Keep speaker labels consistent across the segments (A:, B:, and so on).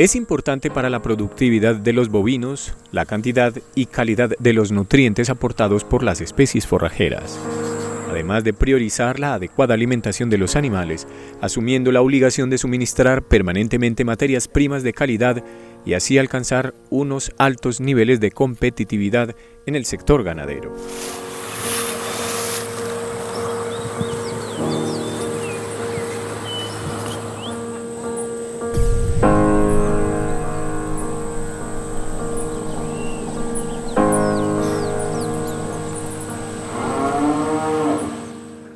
A: Es importante para la productividad de los bovinos la cantidad y calidad de los nutrientes aportados por las especies forrajeras, además de priorizar la adecuada alimentación de los animales, asumiendo la obligación de suministrar permanentemente materias primas de calidad y así alcanzar unos altos niveles de competitividad en el sector ganadero.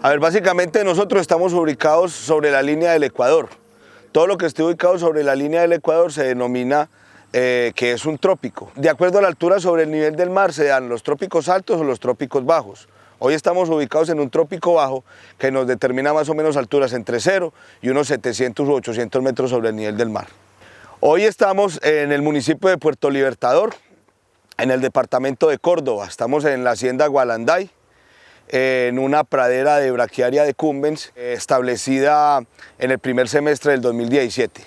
B: A ver, básicamente nosotros estamos ubicados sobre la línea del Ecuador. Todo lo que esté ubicado sobre la línea del Ecuador se denomina que es un trópico. De acuerdo a la altura sobre el nivel del mar se dan los trópicos altos o los trópicos bajos. Hoy estamos ubicados en un trópico bajo que nos determina más o menos alturas entre 0 y unos 700 u 800 metros sobre el nivel del mar. Hoy estamos en el municipio de Puerto Libertador, en el departamento de Córdoba. Estamos en la hacienda Gualanday, en una pradera de braquiaria decumbens establecida en el primer semestre del 2017.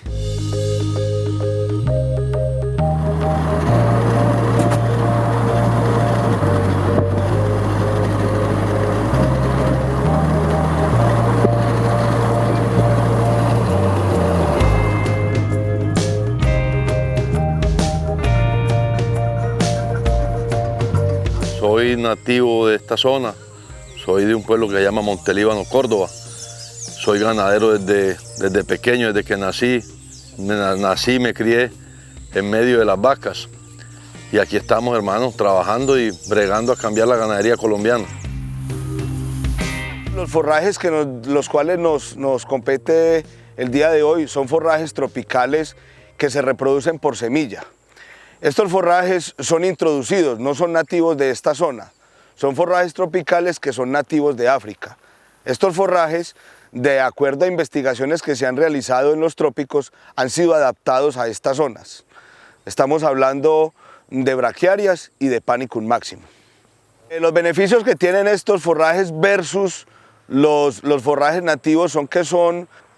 C: Soy nativo de esta zona. Soy de un pueblo que se llama Montelíbano, Córdoba. Soy ganadero desde pequeño, desde que nací. Me crié en medio de las vacas. Y aquí estamos, hermanos, trabajando y bregando a cambiar la ganadería colombiana.
B: Los forrajes los cuales nos compete el día de hoy son forrajes tropicales que se reproducen por semilla. Estos forrajes son introducidos, no son nativos de esta zona. Son forrajes tropicales que son nativos de África. Estos forrajes, de acuerdo a investigaciones que se han realizado en los trópicos, han sido adaptados a estas zonas. Estamos hablando de braquiarias y de Panicum maximum. Los beneficios que tienen estos forrajes versus los forrajes nativos son que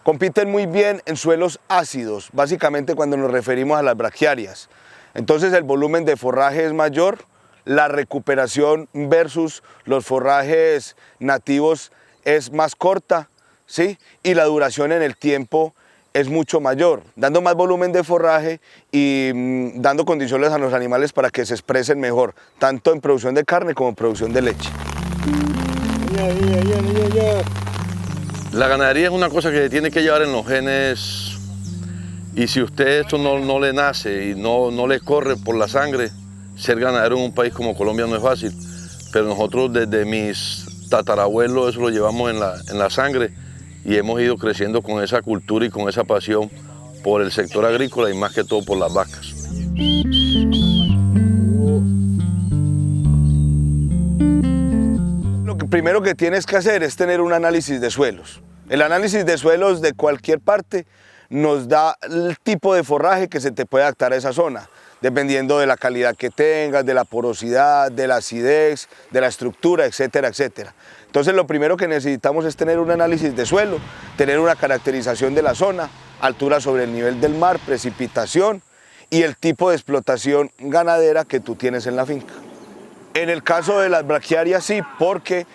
B: compiten muy bien en suelos ácidos, básicamente cuando nos referimos a las braquiarias. Entonces el volumen de forraje es mayor, la recuperación versus los forrajes nativos es más corta, ¿sí? Y la duración en el tiempo es mucho mayor, dando más volumen de forraje y dando condiciones a los animales para que se expresen mejor, tanto en producción de carne como en producción de leche.
C: La ganadería es una cosa que tiene que llevar en los genes, y si usted esto no le nace y no le corre por la sangre, ser ganadero en un país como Colombia no es fácil, pero nosotros desde mis tatarabuelos eso lo llevamos en la sangre y hemos ido creciendo con esa cultura y con esa pasión por el sector agrícola y más que todo por las vacas.
B: Lo primero que tienes que hacer es tener un análisis de suelos. El análisis de suelos de cualquier parte nos da el tipo de forraje que se te puede adaptar a esa zona, dependiendo de la calidad que tengas, de la porosidad, de la acidez, de la estructura, etcétera, etcétera. Entonces lo primero que necesitamos es tener un análisis de suelo, tener una caracterización de la zona, altura sobre el nivel del mar, precipitación y el tipo de explotación ganadera que tú tienes en la finca. En el caso de las braquiarias sí, porque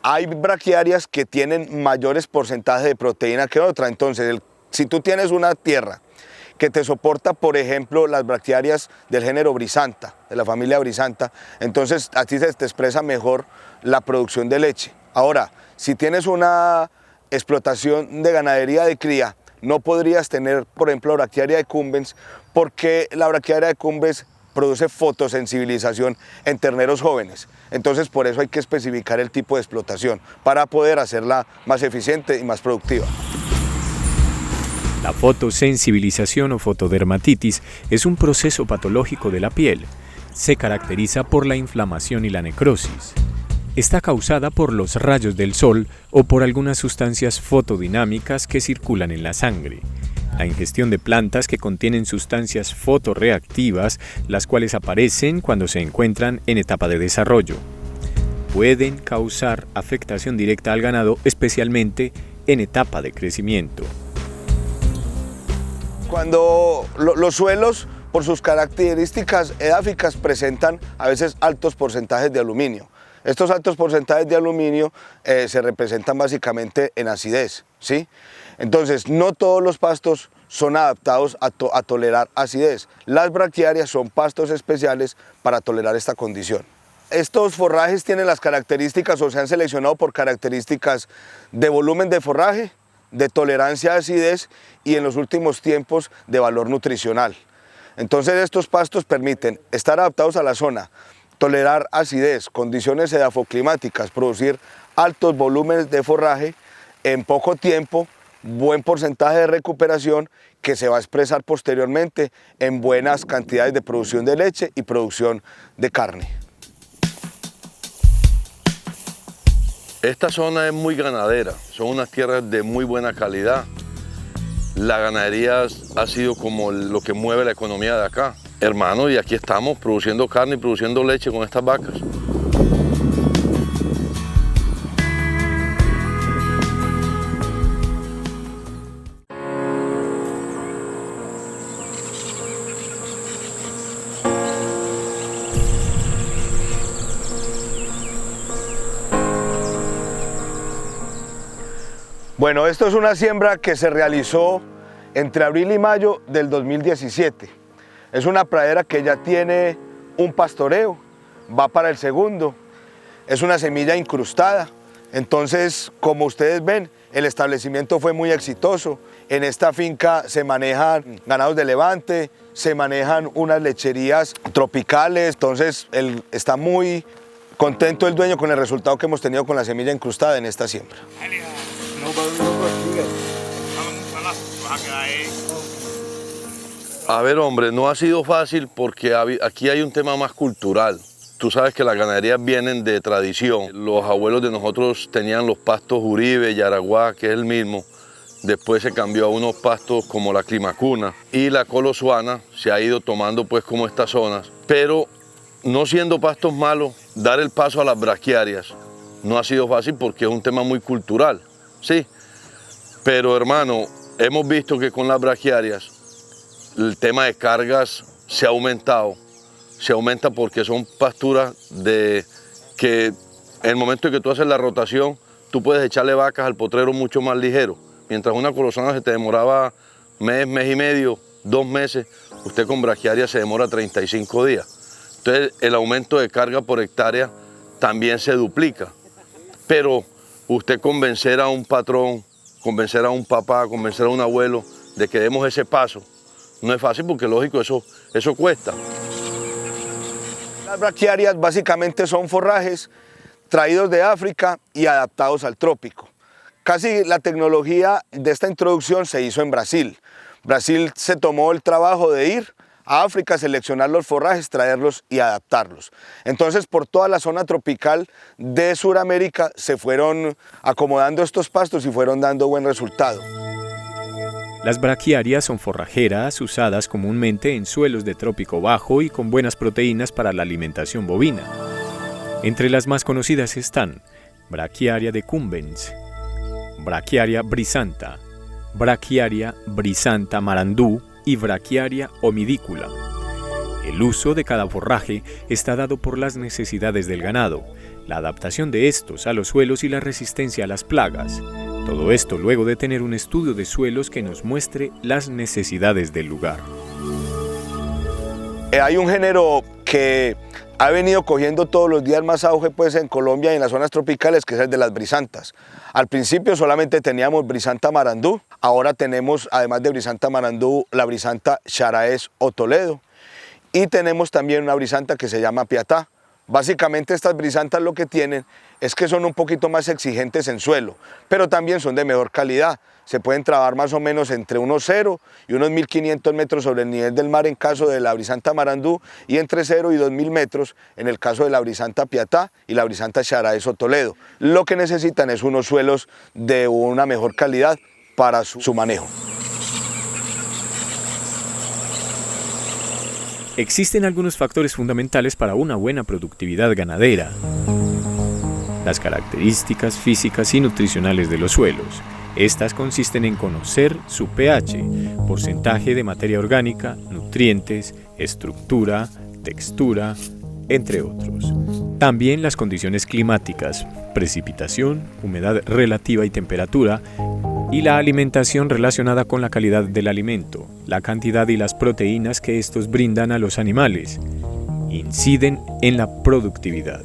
B: hay braquiarias que tienen mayores porcentajes de proteína que otras. Entonces, si tú tienes una tierra que te soporta, por ejemplo, las braquiarias del género Brisanta, de la familia Brisanta, entonces a ti se te expresa mejor la producción de leche. Ahora, si tienes una explotación de ganadería de cría, no podrías tener, por ejemplo, braquiaria decumbens, porque la braquiaria decumbens produce fotosensibilización en terneros jóvenes. Entonces, por eso hay que especificar el tipo de explotación, para poder hacerla más eficiente y más productiva.
A: La fotosensibilización o fotodermatitis es un proceso patológico de la piel. Se caracteriza por la inflamación y la necrosis. Está causada por los rayos del sol o por algunas sustancias fotodinámicas que circulan en la sangre. La ingestión de plantas que contienen sustancias fotorreactivas, las cuales aparecen cuando se encuentran en etapa de desarrollo. Pueden causar afectación directa al ganado, especialmente en etapa de crecimiento.
B: Cuando los suelos, por sus características edáficas, presentan a veces altos porcentajes de aluminio. Estos altos porcentajes de aluminio se representan básicamente en acidez, ¿sí? Entonces, no todos los pastos son adaptados a tolerar acidez. Las braquiarias son pastos especiales para tolerar esta condición. Estos forrajes tienen las características o se han seleccionado por características de volumen de forraje, de tolerancia a acidez y en los últimos tiempos de valor nutricional. Entonces estos pastos permiten estar adaptados a la zona, tolerar acidez, condiciones edafoclimáticas, producir altos volúmenes de forraje en poco tiempo, buen porcentaje de recuperación que se va a expresar posteriormente en buenas cantidades de producción de leche y producción de carne.
C: Esta zona es muy ganadera, son unas tierras de muy buena calidad. La ganadería ha sido como lo que mueve la economía de acá. Hermano, y aquí estamos produciendo carne y produciendo leche con estas vacas.
B: Bueno, esto es una siembra que se realizó entre abril y mayo del 2017. Es una pradera que ya tiene un pastoreo, va para el segundo. Es una semilla incrustada. Entonces, como ustedes ven, el establecimiento fue muy exitoso. En esta finca se manejan ganados de levante, se manejan unas lecherías tropicales. Entonces, está muy contento el dueño con el resultado que hemos tenido con la semilla incrustada en esta siembra.
C: A ver, hombre, no ha sido fácil porque aquí hay un tema más cultural. Tú sabes que las ganaderías vienen de tradición. Los abuelos de nosotros tenían los pastos Uribe, Yaraguá, que es el mismo. Después se cambió a unos pastos como la Climacuna. Y la Colosuana se ha ido tomando pues como estas zonas. Pero no siendo pastos malos, dar el paso a las braquiarias no ha sido fácil porque es un tema muy cultural. Sí, pero hermano, hemos visto que con las braquiarias el tema de cargas se ha aumentado. Se aumenta porque son pasturas que en el momento en que tú haces la rotación, tú puedes echarle vacas al potrero mucho más ligero. Mientras una colosana se te demoraba mes y medio, 2 meses, usted con braquiaria se demora 35 días. Entonces el aumento de carga por hectárea también se duplica. Pero usted convencer a un patrón, convencer a un papá, convencer a un abuelo de que demos ese paso, no es fácil porque lógico eso cuesta.
B: Las braquiarias básicamente son forrajes traídos de África y adaptados al trópico. Casi la tecnología de esta introducción se hizo en Brasil. Brasil se tomó el trabajo de ir a África, seleccionar los forrajes, traerlos y adaptarlos. Entonces, por toda la zona tropical de Sudamérica se fueron acomodando estos pastos y fueron dando buen resultado.
A: Las braquiarias son forrajeras usadas comúnmente en suelos de trópico bajo y con buenas proteínas para la alimentación bovina. Entre las más conocidas están Braquiaria decumbens, Braquiaria brisanta, Braquiaria brisanta marandú y Braquiaria homidicula. El uso de cada forraje está dado por las necesidades del ganado, la adaptación de estos a los suelos y la resistencia a las plagas. Todo esto luego de tener un estudio de suelos que nos muestre las necesidades del lugar.
B: Hay un género que ha venido cogiendo todos los días más auge pues, en Colombia y en las zonas tropicales, que es el de las brisantas. Al principio solamente teníamos brisanta marandú, ahora tenemos, además de brisanta marandú, la brisanta Xaraes o Toledo, y tenemos también una brisanta que se llama Piatá. Básicamente estas brisantas lo que tienen es que son un poquito más exigentes en suelo, pero también son de mejor calidad. Se pueden trabajar más o menos entre unos 0 y unos 1500 metros sobre el nivel del mar en caso de la brisanta marandú y entre 0 y 2000 metros en el caso de la brisanta Piatá y la brisanta Xaraes o Toledo. Lo que necesitan es unos suelos de una mejor calidad para su manejo.
A: Existen algunos factores fundamentales para una buena productividad ganadera. Las características físicas y nutricionales de los suelos, Estas consisten en conocer su pH, porcentaje de materia orgánica, nutrientes, estructura, textura, entre otros. También las condiciones climáticas, precipitación, humedad relativa y temperatura, y la alimentación relacionada con la calidad del alimento, la cantidad y las proteínas que estos brindan a los animales, inciden en la productividad.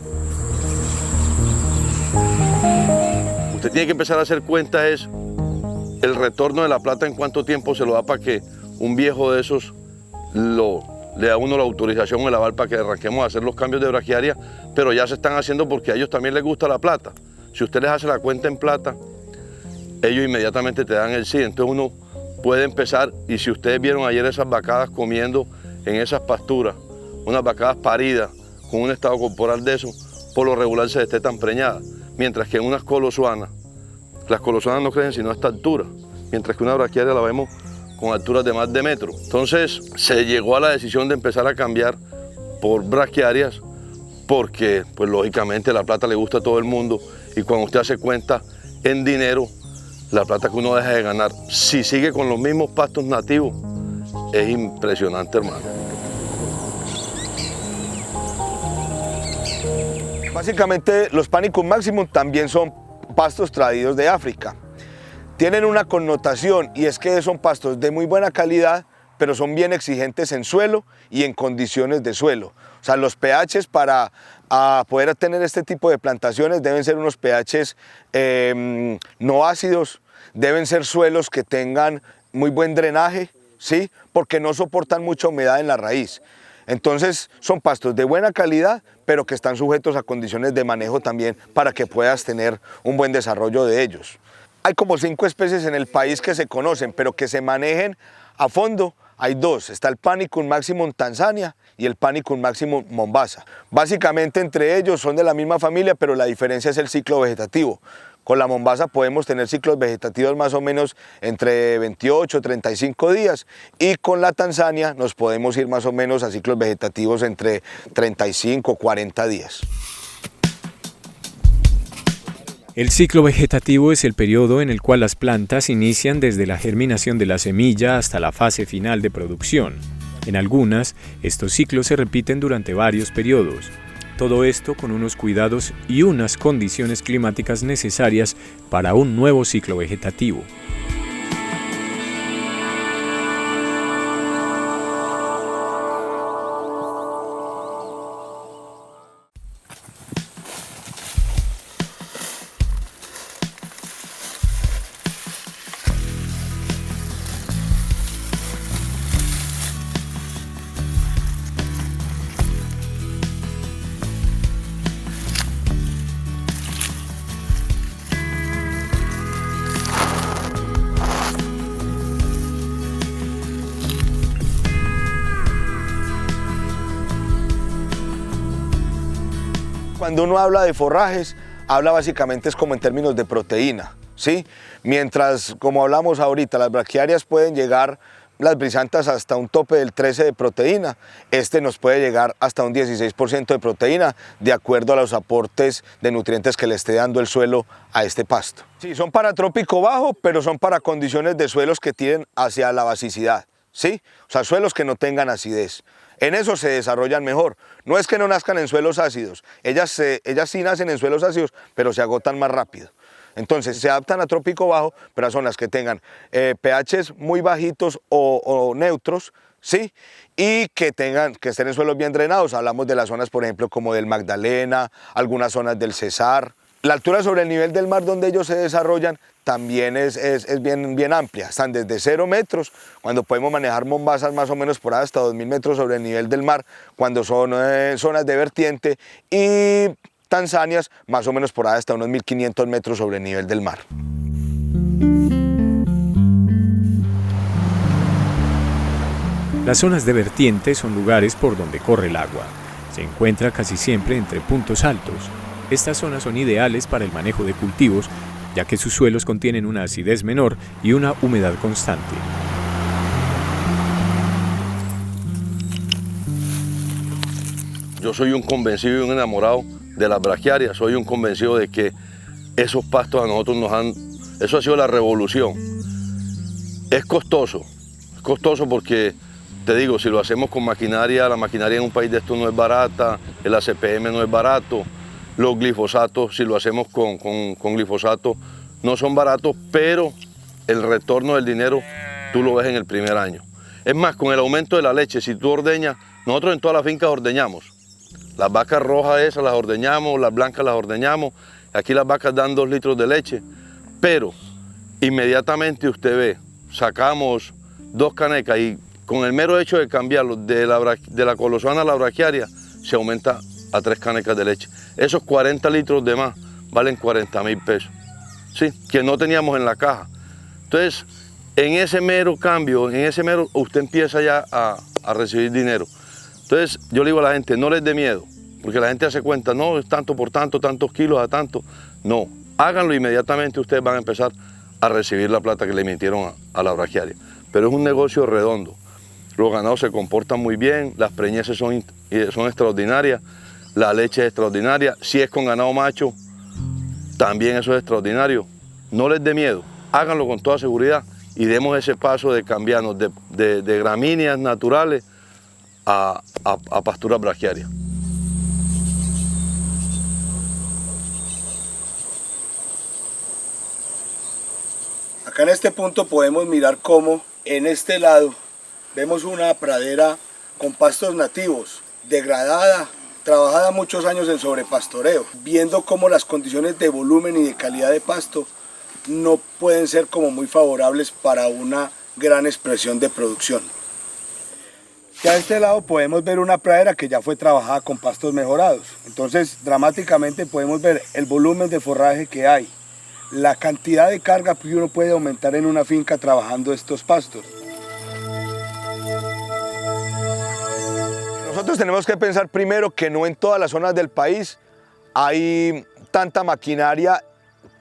C: Usted tiene que empezar a hacer cuenta es el retorno de la plata, en cuánto tiempo se lo da para que un viejo de esos le da a uno la autorización o el aval para que arranquemos a hacer los cambios de braquiaria, pero ya se están haciendo porque a ellos también les gusta la plata. Si usted les hace la cuenta en plata, ellos inmediatamente te dan el sí. Entonces uno puede empezar, y si ustedes vieron ayer esas vacadas comiendo en esas pasturas, unas vacadas paridas con un estado corporal de eso, por lo regular se destetan preñadas, mientras que en unas colosuanas, las colosuanas no crecen sino a esta altura, mientras que una braquiaria la vemos con alturas de más de metro. Entonces se llegó a la decisión de empezar a cambiar por braquiarias porque, pues lógicamente, la plata le gusta a todo el mundo, y cuando usted hace cuenta en dinero, la plata que uno deja de ganar, si sigue con los mismos pastos nativos, es impresionante, hermano.
B: Básicamente los Panicum maximum también son pastos traídos de África. Tienen una connotación, y es que son pastos de muy buena calidad, pero son bien exigentes en suelo y en condiciones de suelo. O sea, los pHs para poder tener este tipo de plantaciones deben ser unos pHs no ácidos, deben ser suelos que tengan muy buen drenaje, ¿sí? Porque no soportan mucha humedad en la raíz. Entonces son pastos de buena calidad, pero que están sujetos a condiciones de manejo también para que puedas tener un buen desarrollo de ellos. Hay como 5 especies en el país que se conocen, pero que se manejen a fondo. Hay 2, está el Panicum maximum Tanzania y el Panicum maximum Mombasa. Básicamente entre ellos son de la misma familia, pero la diferencia es el ciclo vegetativo. Con la Mombasa podemos tener ciclos vegetativos más o menos entre 28 y 35 días, y con la Tanzania nos podemos ir más o menos a ciclos vegetativos entre 35 o 40 días.
A: El ciclo vegetativo es el periodo en el cual las plantas inician desde la germinación de la semilla hasta la fase final de producción. En algunas, estos ciclos se repiten durante varios periodos. Todo esto con unos cuidados y unas condiciones climáticas necesarias para un nuevo ciclo vegetativo.
B: Cuando uno habla de forrajes, habla básicamente es como en términos de proteína, ¿sí? Mientras, como hablamos ahorita, las braquiarias pueden llegar, las brisantas, hasta un tope del 13 de proteína, este nos puede llegar hasta un 16% de proteína, de acuerdo a los aportes de nutrientes que le esté dando el suelo a este pasto. Sí, son para trópico bajo, pero son para condiciones de suelos que tienden hacia la basicidad, ¿sí? O sea, suelos que no tengan acidez. En eso se desarrollan mejor. No es que no nazcan en suelos ácidos, ellas sí nacen en suelos ácidos, pero se agotan más rápido. Entonces se adaptan a trópico bajo, pero a zonas que tengan pHs muy bajitos o neutros, ¿sí? Y que estén en suelos bien drenados. Hablamos de las zonas, por ejemplo, como del Magdalena, algunas zonas del Cesar. La altura sobre el nivel del mar donde ellos se desarrollan también es bien amplia. Están desde 0 metros, cuando podemos manejar Mombasas más o menos por ahí hasta 2000 metros sobre el nivel del mar, cuando son zonas de vertiente, y Tanzanias más o menos por ahí hasta unos 1500 metros sobre el nivel del mar.
A: Las zonas de vertiente son lugares por donde corre el agua. Se encuentra casi siempre entre puntos altos. Estas zonas son ideales para el manejo de cultivos, ya que sus suelos contienen una acidez menor y una humedad constante.
C: Yo soy un convencido y un enamorado de las braquiarias. Soy un convencido de que esos pastos a nosotros nos han Eso ha sido la revolución. Es costoso porque, te digo, si lo hacemos con maquinaria, la maquinaria en un país de esto no es barata, el ACPM no es barato, los glifosatos, si lo hacemos con glifosato, no son baratos, pero el retorno del dinero tú lo ves en el primer año. Es más, con el aumento de la leche, si tú ordeñas, nosotros en todas las fincas ordeñamos. Las vacas rojas esas las ordeñamos, las blancas las ordeñamos, aquí las vacas dan 2 litros de leche, pero inmediatamente usted ve, sacamos 2 canecas y con el mero hecho de cambiarlo de la colosana a la braquiaria, se aumenta a 3 canecas de leche. Esos 40 litros de más valen 40.000 pesos, ¿sí? Que no teníamos en la caja. Entonces, en ese mero cambio, usted empieza ya a recibir dinero. Entonces, yo le digo a la gente, no les dé miedo, porque la gente hace cuenta, no, es tanto por tanto, tantos kilos a tanto. No, háganlo inmediatamente, ustedes van a empezar a recibir la plata que le emitieron a la braquiaria. Pero es un negocio redondo. Los ganados se comportan muy bien, las preñeces son extraordinarias, la leche es extraordinaria. Si es con ganado macho, también eso es extraordinario. No les dé miedo, háganlo con toda seguridad y demos ese paso de cambiarnos de gramíneas naturales a pasturas braquiarias.
B: Acá en este punto podemos mirar cómo en este lado vemos una pradera con pastos nativos, degradada, trabajada muchos años en sobrepastoreo, viendo cómo las condiciones de volumen y de calidad de pasto no pueden ser como muy favorables para una gran expresión de producción. Ya a este lado podemos ver una pradera que ya fue trabajada con pastos mejorados. Entonces, dramáticamente podemos ver el volumen de forraje que hay, la cantidad de carga que uno puede aumentar en una finca trabajando estos pastos. Nosotros tenemos que pensar primero que no en todas las zonas del país hay tanta maquinaria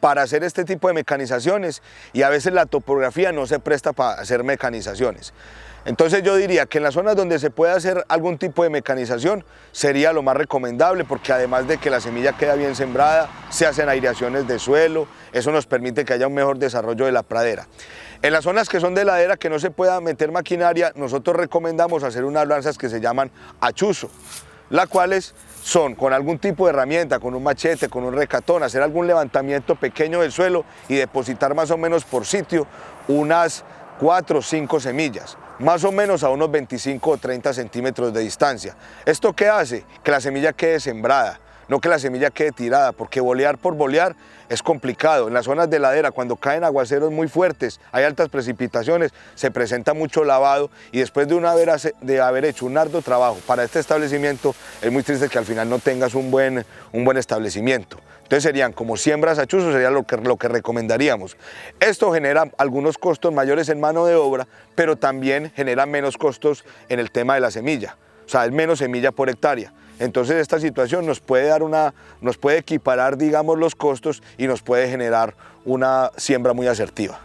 B: para hacer este tipo de mecanizaciones y a veces la topografía no se presta para hacer mecanizaciones. Entonces yo diría que en las zonas donde se puede hacer algún tipo de mecanización sería lo más recomendable, porque además de que la semilla queda bien sembrada, se hacen aireaciones de suelo, eso nos permite que haya un mejor desarrollo de la pradera. En las zonas que son de ladera, que no se pueda meter maquinaria, nosotros recomendamos hacer unas lanzas que se llaman achuzo, las cuales son con algún tipo de herramienta, con un machete, con un recatón, hacer algún levantamiento pequeño del suelo y depositar más o menos por sitio unas 4 o 5 semillas, más o menos a unos 25 o 30 centímetros de distancia. ¿Esto qué hace? Que la semilla quede sembrada, no que la semilla quede tirada, porque bolear por bolear es complicado. En las zonas de ladera, cuando caen aguaceros muy fuertes, hay altas precipitaciones, se presenta mucho lavado y después de haber hecho un arduo trabajo para este establecimiento, es muy triste que al final no tengas un buen establecimiento. Entonces serían como siembras a chuzo, sería lo que recomendaríamos. Esto genera algunos costos mayores en mano de obra, pero también genera menos costos en el tema de la semilla. O sea, es menos semilla por hectárea. Entonces esta situación nos puede equiparar, digamos, los costos y nos puede generar una siembra muy asertiva.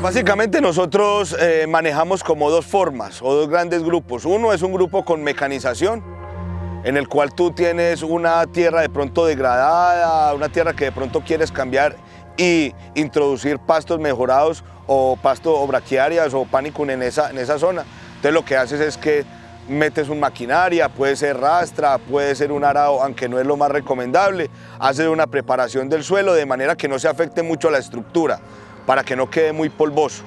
B: Básicamente nosotros manejamos como 2 formas o 2 grandes grupos. Uno es un grupo con mecanización, en el cual tú tienes una tierra de pronto degradada, una tierra que de pronto quieres cambiar y introducir pastos mejorados o pasto o braquiarias o panicum en esa zona. Entonces lo que haces es que metes una maquinaria, puede ser rastra, puede ser un arado, aunque no es lo más recomendable. Haces una preparación del suelo de manera que no se afecte mucho la estructura, para que no quede muy polvoso.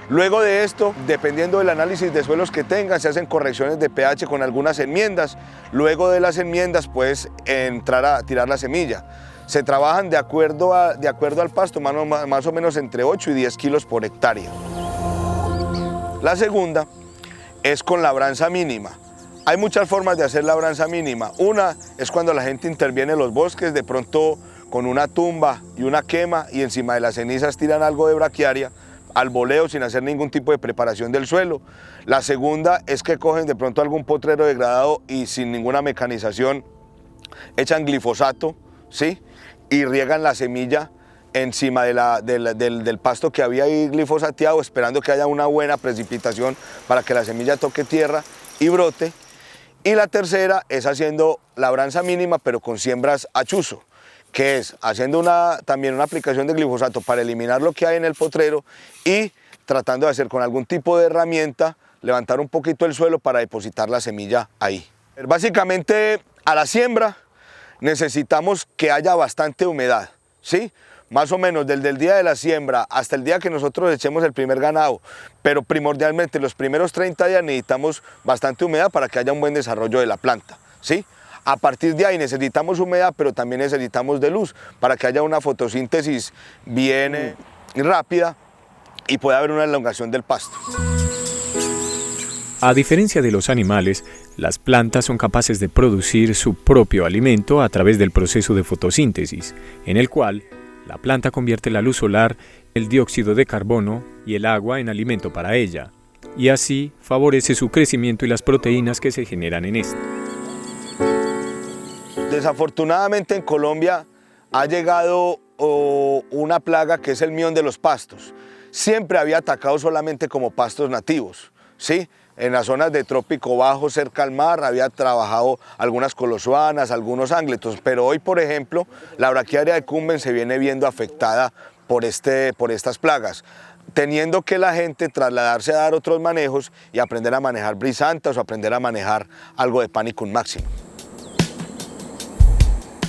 B: Luego de esto, dependiendo del análisis de suelos que tengan, se hacen correcciones de pH con algunas enmiendas. Luego de las enmiendas puedes entrar a tirar la semilla. Se trabajan de acuerdo al pasto, más o menos entre 8 y 10 kilos por hectárea. La segunda es con labranza mínima. Hay muchas formas de hacer labranza mínima. Una es cuando la gente interviene en los bosques, de pronto con una tumba y una quema y encima de las cenizas tiran algo de braquiaria. al voleo sin hacer ningún tipo de preparación del suelo. La segunda es que cogen de pronto algún potrero degradado y sin ninguna mecanización echan glifosato, ¿sí? Y riegan la semilla encima del pasto que había ahí glifosateado, esperando que haya una buena precipitación para que la semilla toque tierra y brote. Y la tercera es haciendo labranza mínima pero con siembras a chuzo, que es haciendo también una aplicación de glifosato para eliminar lo que hay en el potrero y tratando de hacer con algún tipo de herramienta, levantar un poquito el suelo para depositar la semilla ahí. Básicamente a la siembra necesitamos que haya bastante humedad, ¿sí? Más o menos desde el día de la siembra hasta el día que nosotros echemos el primer ganado, pero primordialmente los primeros 30 días necesitamos bastante humedad para que haya un buen desarrollo de la planta, ¿sí? A partir de ahí necesitamos humedad, pero también necesitamos de luz para que haya una fotosíntesis bien rápida y pueda haber una elongación del pasto.
A: A diferencia de los animales, las plantas son capaces de producir su propio alimento a través del proceso de fotosíntesis, en el cual la planta convierte la luz solar, el dióxido de carbono y el agua en alimento para ella, y así favorece su crecimiento y las proteínas que se generan en esta.
B: Desafortunadamente en Colombia ha llegado una plaga que es el mión de los pastos. Siempre había atacado solamente como pastos nativos, ¿sí? En las zonas de trópico bajo cerca al mar había trabajado algunas colosuanas, algunos ángletos, pero hoy, por ejemplo, la braquiaria decumbens se viene viendo afectada por estas plagas, teniendo que la gente trasladarse a dar otros manejos y aprender a manejar brisantas o aprender a manejar algo de Panicum máximo.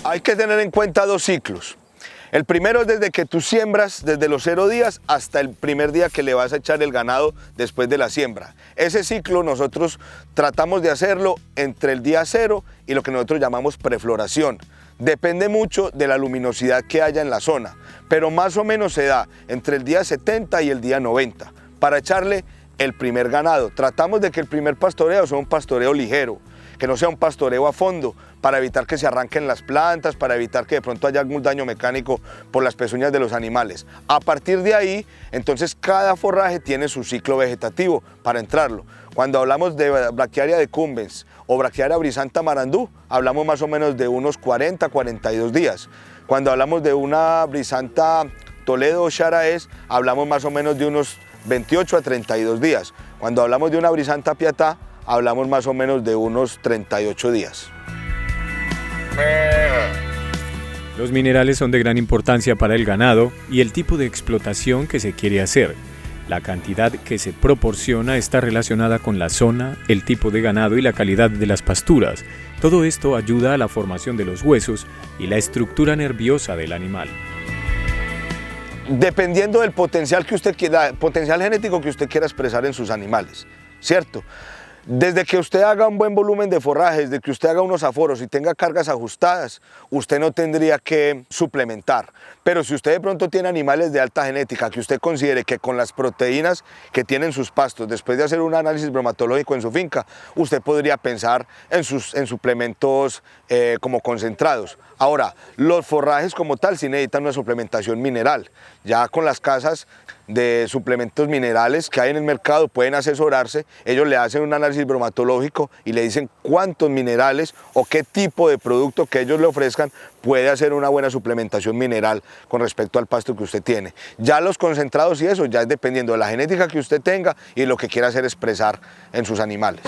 B: Hay que tener en cuenta dos ciclos. El primero es desde que tú siembras, desde los 0 días hasta el primer día que le vas a echar el ganado después de la siembra. Ese ciclo nosotros tratamos de hacerlo entre el día 0 y lo que nosotros llamamos prefloración. Depende mucho de la luminosidad que haya en la zona, pero más o menos se da entre el día 70 y el día 90 para echarle el primer ganado. Tratamos de que el primer pastoreo sea un pastoreo ligero, que no sea un pastoreo a fondo, para evitar que se arranquen las plantas, para evitar que de pronto haya algún daño mecánico por las pezuñas de los animales. A partir de ahí, entonces cada forraje tiene su ciclo vegetativo para entrarlo. Cuando hablamos de braquiaria decumbens o braquiaria brisanta marandú, hablamos más o menos de unos 40 a 42 días. Cuando hablamos de una brisanta Toledo o Xaraes, hablamos más o menos de unos 28 a 32 días. Cuando hablamos de una brisanta Piatá, hablamos más o menos de unos 38 días.
A: Los minerales son de gran importancia para el ganado y el tipo de explotación que se quiere hacer. La cantidad que se proporciona está relacionada con la zona, el tipo de ganado y la calidad de las pasturas. Todo esto ayuda a la formación de los huesos y la estructura nerviosa del animal.
B: Dependiendo del potencial que usted quiera, potencial genético que usted quiera expresar en sus animales, ¿cierto? Desde que usted haga un buen volumen de forraje, desde que usted haga unos aforos y tenga cargas ajustadas, usted no tendría que suplementar. Pero si usted de pronto tiene animales de alta genética, que usted considere que con las proteínas que tienen sus pastos, después de hacer un análisis bromatológico en su finca, usted podría pensar en suplementos como concentrados. Ahora, los forrajes como tal sí necesitan una suplementación mineral. Ya con las casas de suplementos minerales que hay en el mercado pueden asesorarse, ellos le hacen un análisis bromatológico y le dicen cuántos minerales o qué tipo de producto que ellos le ofrezcan puede hacer una buena suplementación mineral con respecto al pasto que usted tiene. Ya los concentrados y eso ya es dependiendo de la genética que usted tenga y de lo que quiera hacer expresar en sus animales.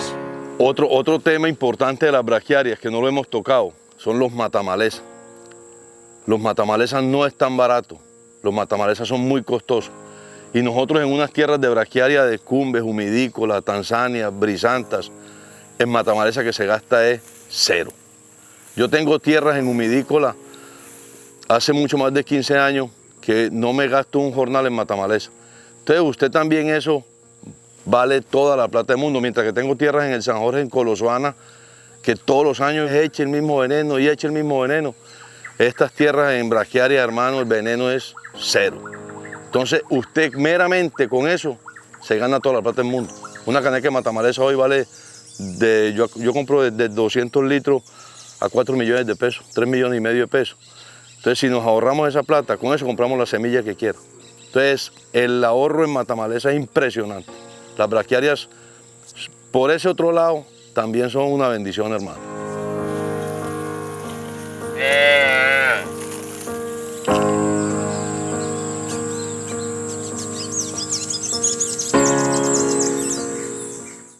C: Otro tema importante de las braquiarias que no lo hemos tocado son los matamalezas. Los matamalezas no es tan barato, los matamalezas son muy costosos. Y nosotros en unas tierras de braquiaria decumbens, humidícola, Tanzania, brisantas, en matamaleza que se gasta es 0. Yo tengo tierras en humidícola hace mucho más de 15 años que no me gasto un jornal en matamaleza. Entonces usted también eso vale toda la plata del mundo, mientras que tengo tierras en el San Jorge, en Colosuana, que todos los años eche el mismo veneno y eche el mismo veneno. Estas tierras en braquiaria, hermano, el veneno es 0. Entonces usted meramente con eso se gana toda la plata del mundo. Una caneca de matamaleza hoy vale, yo compro de 200 litros a 4 millones de pesos, 3 millones y medio de pesos. Entonces si nos ahorramos esa plata, con eso compramos la semilla que quiero. Entonces Entonces, el ahorro en matamaleza es impresionante. Las braquiarias, por ese otro lado, también son una bendición, hermano.